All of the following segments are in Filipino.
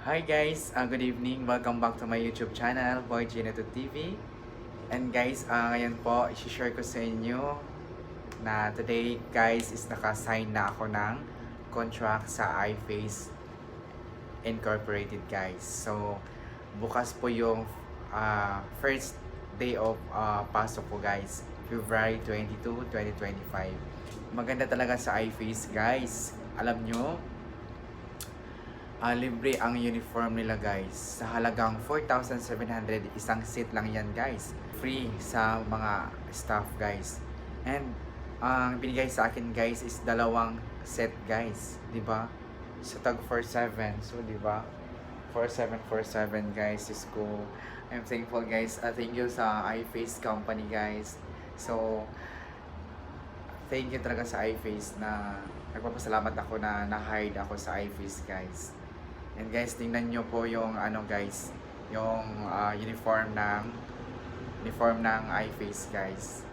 Hi guys, good evening. Welcome back to my YouTube channel, Boy Ginato TV. And guys, ngayon po, i-share ko sa inyo na today guys is naka-sign na ako ng contract sa iFace Incorporated guys. So, bukas po yung first day of pasok ko guys, February 22, 2025. Maganda talaga sa iFace guys. Alam nyo, libre ang uniform nila guys. Sa halagang 4,700, isang seat lang yan guys. Free sa mga staff guys. And ang binigay sa akin guys is dalawang set guys, 'di ba? Sa tag 47. So 'di ba? 4747 guys is cool. I'm thankful guys. Thank you sa iFace company guys. So thank you talaga sa iFace na nagpapasalamat ako na na-hired ako sa iFace guys. And guys, tingnan nyo po yung guys, yung uniform ng iFace guys.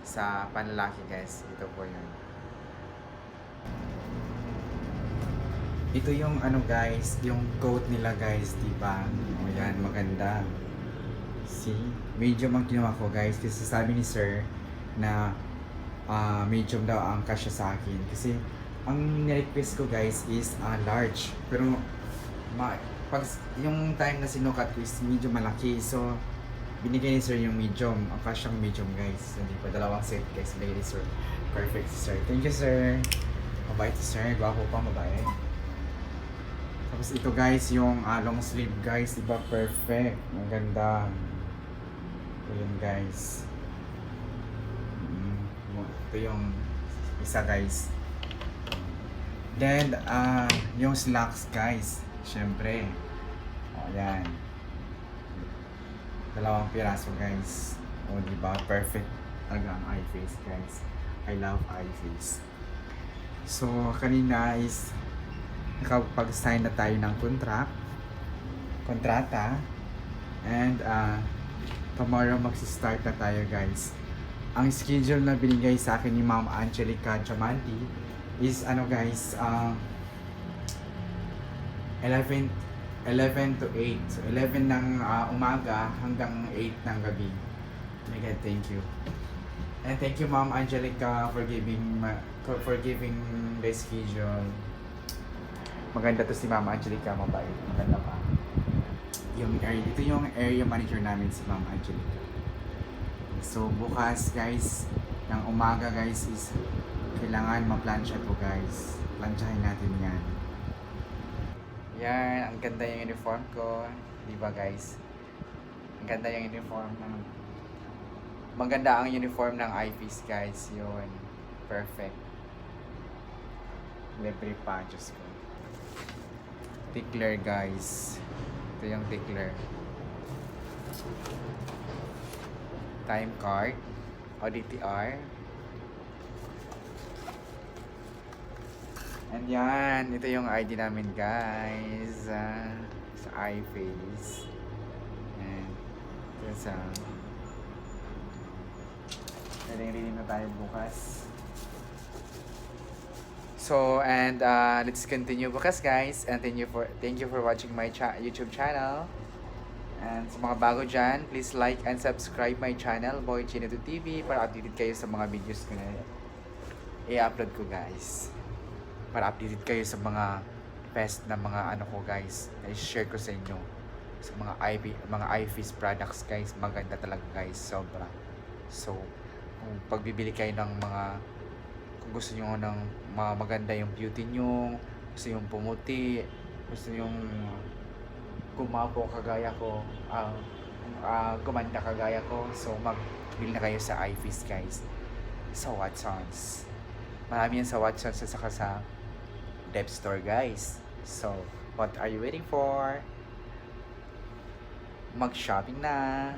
Sa panlalaki guys, ito po yun. Ito yung guys, yung coat nila guys, diba? O yan, maganda. See? Medium ang kinuha ko guys kasi sabi ni sir na medium daw ang kasya sa akin. Kasi ang nirequest ko guys is large. Pero pag yung time na sinukat ko is medyo malaki, so binigay ni sir yung medium, ang kasyang medium guys, hindi pa dalawang set guys, binigay ni sir. Perfect sir, thank you sir, mabait si sir, gwapo pa, mabait. Tapos ito guys, yung long sleeve guys, diba perfect, ang ganda. Ito yun guys, ito yung isa guys. Then yung slacks guys, syempre. O, yan. Dalawang piraso, guys. O, diba? Perfect talaga ang iFace, guys. I love iFace. So, kanina is nakapag-sign na tayo ng kontrata. And, tomorrow magsistart na tayo, guys. Ang schedule na binigay sa akin ni Ma'am Angelica Diamante is, guys, 11 to 8. So, 11 ng umaga hanggang 8 ng gabi. My God, thank you. And thank you, Ma'am Angelica, for giving the schedule. Maganda to si Ma'am Angelica, mabait. Maganda pa. Ito yung area manager namin, si Ma'am Angelica. So, bukas, guys, ng umaga, guys, is kailangan ma-plancha to, guys. Planchahin natin yan. Yan, ang ganda yung uniform ko. Diba guys? Ang ganda yung uniform ng... Maganda ang uniform ng iFace guys. Yun. Perfect. Libre pa, Diyos ko. Tickler guys. Ito yung tickler. Time card. ODTR. And yan, ito yung ID namin guys, sa iFace. And ito sa ready na tayo bukas. So, and let's continue bukas guys. And thank you for watching my YouTube channel. And sa mga bago dyan, please like and subscribe my channel, Boy Ginato TV, para updated kayo sa mga videos ko na i-upload ko guys. Para updated kayo sa mga best na mga ko guys, na i-share ko sa inyo sa mga iFace products guys. Maganda talaga guys, sobra. So kung pagbibili kayo ng kung gusto niyo ng maganda yung beauty niyo, gusto niyo pumuti, gusto niyo gumapo kagaya ko, gumanda kagaya ko, so magbili na kayo sa iFace guys, sa Watsons. Marami yan sa Watsons at saka sa Dep Store guys. So, what are you waiting for? Mag-shopping na!